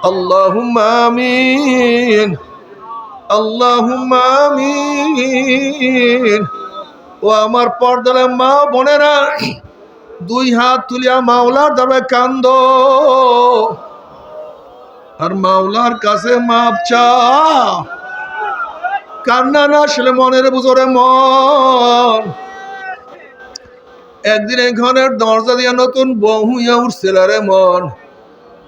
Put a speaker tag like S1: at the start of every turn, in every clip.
S1: আল্লাহুম্মা আমিন, আল্লাহুম্মা আমিন। ও আমার পর্দার মা বোনেরা, দুই হাত তুলিয়া মাওলার দরবারে কান্দো আর মাওলার কাছে মাপ চাও। কান্না না আসলে মনের বুঝরে মন। একদিন এই ঘরের দরজা দিয়া নতুন বউ হইয়া উঠছিল রে মন।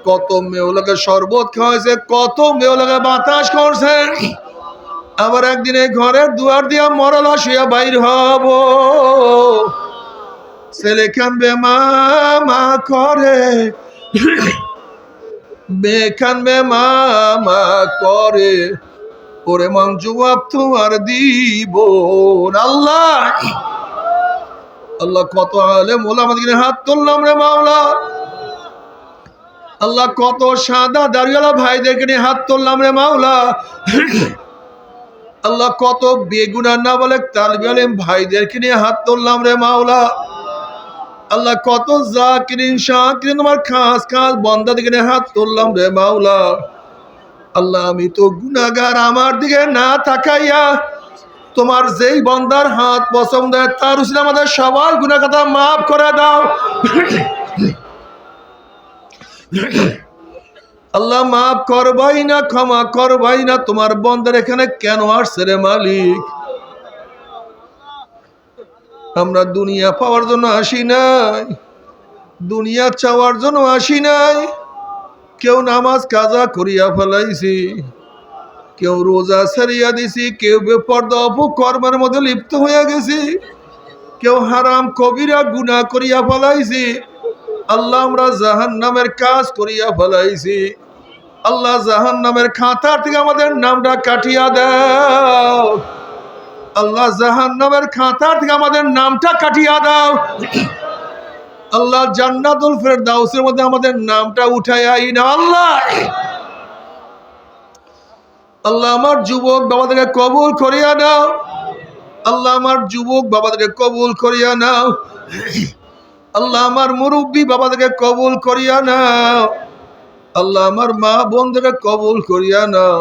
S1: কত মেয়েগুলোকে শরবত খাওয়াইছে, কত মেয়েগুলোকে বাতাস করছে। আবার একদিন এই ঘরের দুয়ার দিয়া মরলা শুয়া বাইর হব। ছেলে কানবে মা করে, মেয়ে কানবে মা করে, ওরে মন জবাব তো আর দিব আল্লাহ। আল্লাহ কত আলেম ওলামাদের হাত তুললাম রে মাওলা। আল্লাহ কত সাদা দাড়িওয়ালা ভাইদেরকে নিয়ে হাত তুললাম রে মাওলা। আল্লাহ কত বেগুনার না বলে তালিবে আলেম ভাইদেরকে নিয়ে হাত তুললাম রে মাওলা। আল্লাহ কত জাকিরিন শাকিরিন তোমার খাস খাস বান্দা দিকে নিয়ে হাত তুললাম রে মাওলা। আল্লাহ আমি তো গুনাহগার, আমার দিকে না তাকাইয়া তোমার যেই বান্দার হাত পছন্দ তার উসিলে আমাদের সবার গুনাহ কথা মাফ করে দাও। আল্লাহ মাফ করবাই না, ক্ষমা করবাই না। তোমার বান্দার এখানে কেন আসছে রে মালিক? আমরা দুনিয়া পাওয়ার জন্য আসি নাই, দুনিয়া চাওয়ার জন্য আসি নাই। কেউ নামাজ কাজা করিয়া ফেলাইছি, কেউ রোজা ছাড়িয়া দিছি, কেউ বেপরদা অপকর্মের মধ্যে লিপ্ত হইয়া গেছি, কেউ হারাম কবিরা গুনাহ করিয়া ফেলাইছি। আল্লাহ আমরা জাহান্নামের কাজ করিয়া ফেলাইছি। আল্লাহ জাহান্নামের খাতার থেকে আমাদের নামটা কাটিয়া দাও। আল্লাহ জাহান্নামের খাতার থেকে আমাদের নামটা কাটিয়া দাও। আল্লাহ জান্নাতুল ফেরদাউসের মধ্যে আমাদের নামটা উঠাইয়া না আল্লাহ। আল্লাহ আমার যুবক বাবাদেরকে কবুল করিয়া নাও। আল্লাহ আমার যুবক বাবাদেরকে কবুল করিয়া নাও। আল্লাহ আমার মুরব্বী বাবাদেরকে কবুল করিয়া নাও। আল্লাহ আমার মা বোনদেরকে কবুল করিয়া নাও।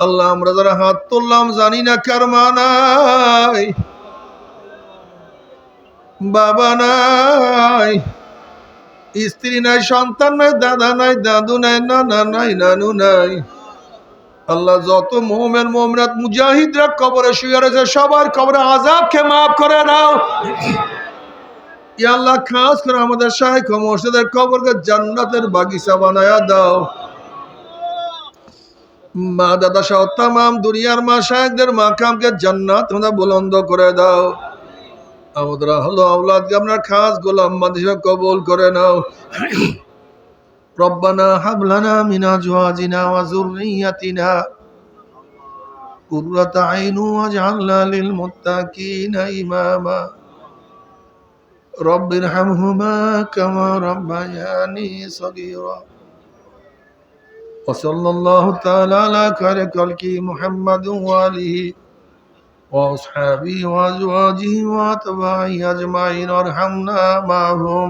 S1: আল্লাহ আমরা যারা হাত তুললাম জানি না কার মা নাই, বাবা নাই, স্ত্রী নাই, সন্তান নাই, দাদা নাই, দাদু নাই, নানা নাই, নানু নাই। আল্লাহ যত মুমিন মুমিনাত মুজাহিদরা কবরে শুয়ে রয়েছে সবার কবরে আযাবকে মাফ করে দাও। ইয়া আল্লাহ খাস করে আমাদের শাইখ ও মুর্শিদের কবরকে জান্নাতের বাগিচা বানায়া দাও। মা দাদা সহ তামাম দুনিয়ার মা শাইখদের মাকামকে জান্নাত তোমরা বুলন্দ করে দাও। আমাদের হলো আওলাদকে আপনার খাস গোলাম বান্দি কবুল করে নাও। রব্বানা হাব লানা মিন আজওয়াজিনা ওয়া যুররিয়াতিনা কুররাতা আইন ওয়াজআলনা লিল মুত্তাকিনা ইমামা। রব্বিরহামহুমা কামা রাব্বায়ানি সগীরা। ওয়া সাল্লাল্লাহু তাআলা আলা খায়রি খালকি মুহাম্মাদিন ওয়া আলিহি ওয়া আসহাবিহি ওয়া আজওয়াজিহি ওয়া তাবাইহি আজমাইন ওয়ারহামনা মা'হুম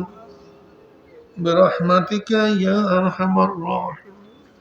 S1: বিরহমাতিকা ইয়া আরহামার রাহিমিন।